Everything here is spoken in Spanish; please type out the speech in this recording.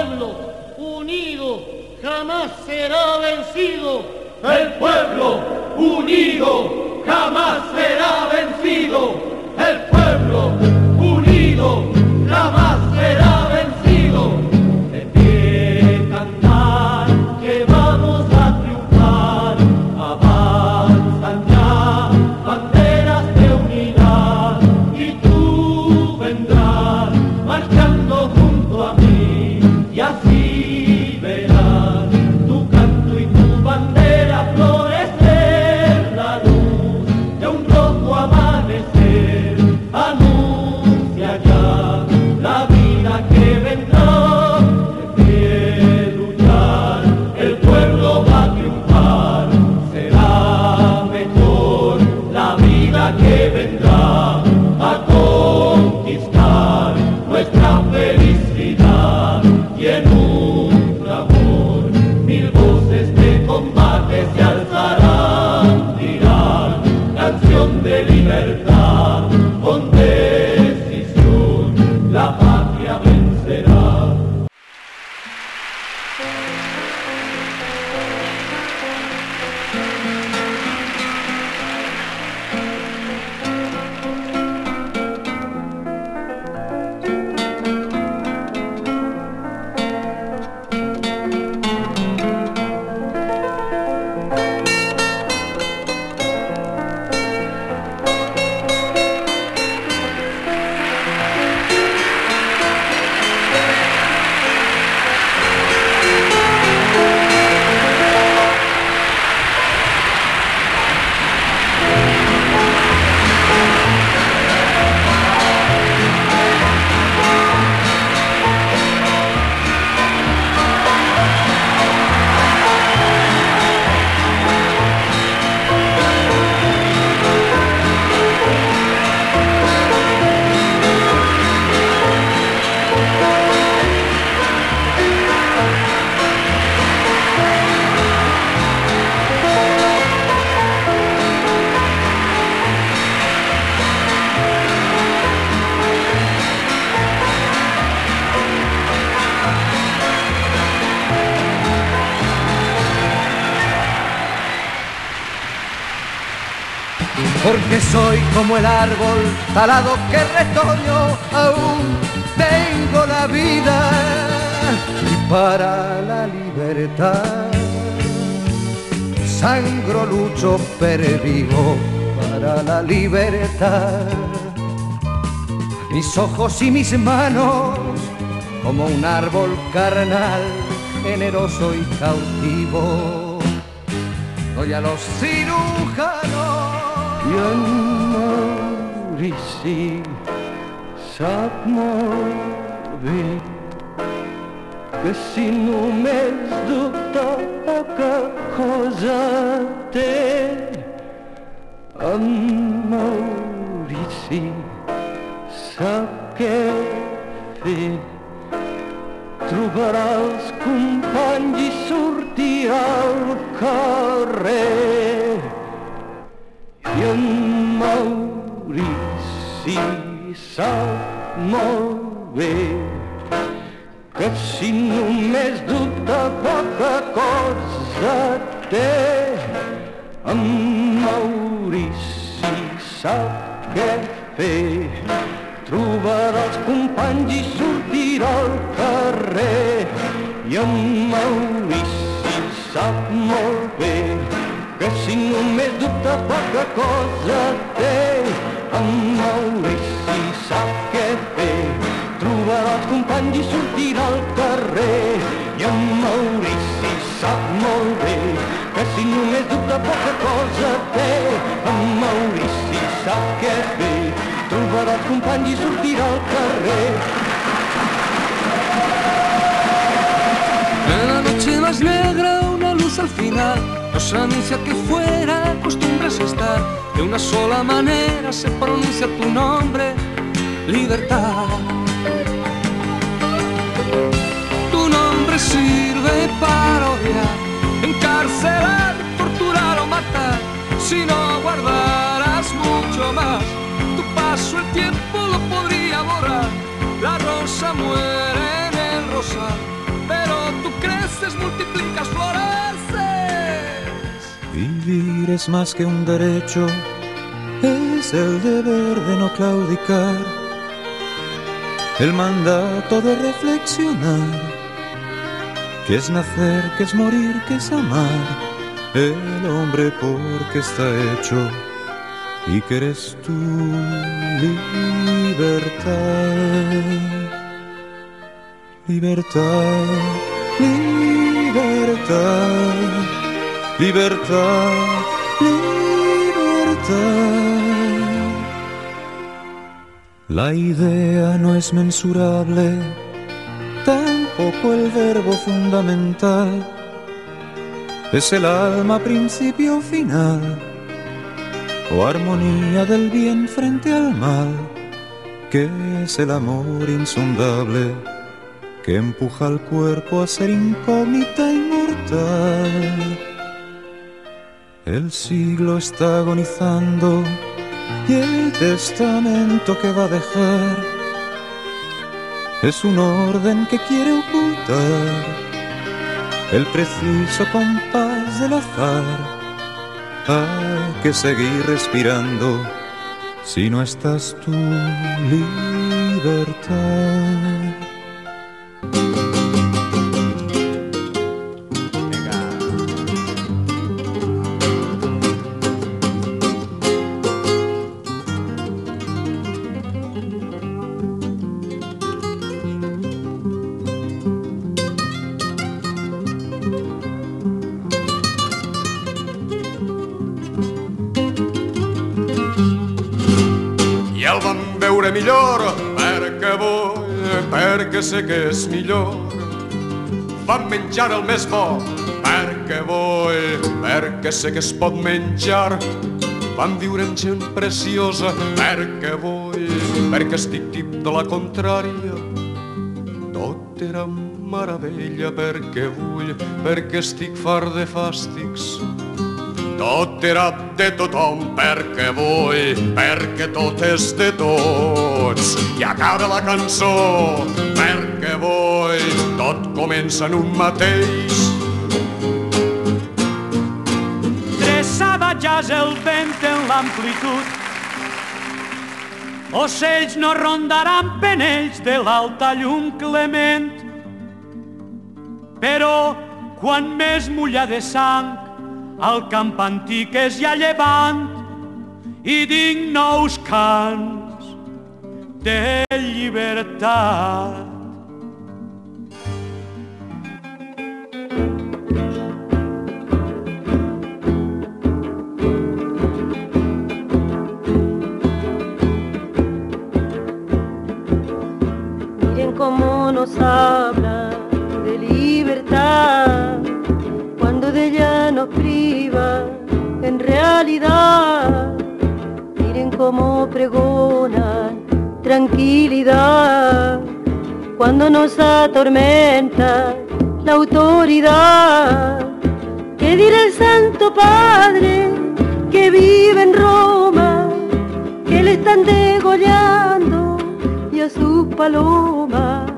pueblo unido jamás será vencido. El pueblo unido jamás será vencido. El pueblo unido jamás será vencido. De pie cantar que vamos a triunfar. Avanzan ya banderas de unidad y tú vendrás marchando junto a mí y así verás tu canto y tu bandera florecer. La luz de un rojo amanecer anuncia ya la vida que vendrá. De pie luchar, el pueblo va a triunfar. Será mejor la vida que vendrá a conquistar nuestra felicidad. Y en un clamor mil voces de combate se alzarán, dirán canción de libertad. Con decisión la patria vencerá. Porque soy como el árbol talado que retoño, aún tengo la vida y para la libertad sangro, lucho, pervivo para la libertad. Mis ojos y mis manos como un árbol carnal, generoso y cautivo, doy a los cirujanos. Yan Maurici sap molt bé que si només dubta poca cosa té. En Maurici sap què fer, trobarà els companys i sortirà al carrer. I en Maurici sap molt bé que si només dubta poca cosa té. En Maurici sap què fer, trobarà els companys i sortirà al carrer. I en Maurici sap molt bé que si només dubta poca cosa té. En Maurici sap què fer, trobarà els companys i sortirà al carrer. I en Maurici sap molt bé que si només dubta poca cosa té. En Maurici sap què fer, trobarà els companys i sortirà al carrer. En la noche más negra una luz al final nos anuncia que fuera acostumbras estar. De una sola manera se pronuncia tu nombre, libertad. Tu nombre sirve para odiar, encarcelar, torturar o matar. Si no guardaras mucho más, tu paso el tiempo lo podría borrar. La rosa muere en el rosal las multiplicas, floreces. Vivir es más que un derecho, es el deber de no claudicar, el mandato de reflexionar, que es nacer, que es morir, que es amar, el hombre porque está hecho y que eres tu libertad. Libertad, libertad, libertad, libertad. La idea no es mensurable, tampoco el verbo fundamental. Es el alma principio final, o armonía del bien frente al mal, que es el amor insondable que empuja al cuerpo a ser incógnita inmortal. El siglo está agonizando y el testamento que va a dejar es un orden que quiere ocultar el preciso compás del azar. Hay que seguir respirando si no estás tu libertad. Millor perquè vull, perquè sé que és millor. Vam menjar el més bo perquè vull, perquè sé que es pot menjar. Vam viure amb gent preciosa perquè vull, perquè estic tip de la contrària. Tot era meravella perquè vull, perquè estic fart de fàstics. Tot era de tothom perquè vull, perquè tot és de tots. I acaba la cançó perquè vull, tot comença en un mateix. Dreçava jazz el vent en l'amplitud, ocells no rondaran penells de l'alta llum clement. Però quan més mulla de sang al camp antic és ja llevant i dic nous cants de llibertat. Miren cómo nos habla de libertad cuando de ella nos priva en realidad. Miren cómo pregonan tranquilidad cuando nos atormenta la autoridad. ¿Qué dirá el Santo Padre que vive en Roma, que le están degollando y a sus palomas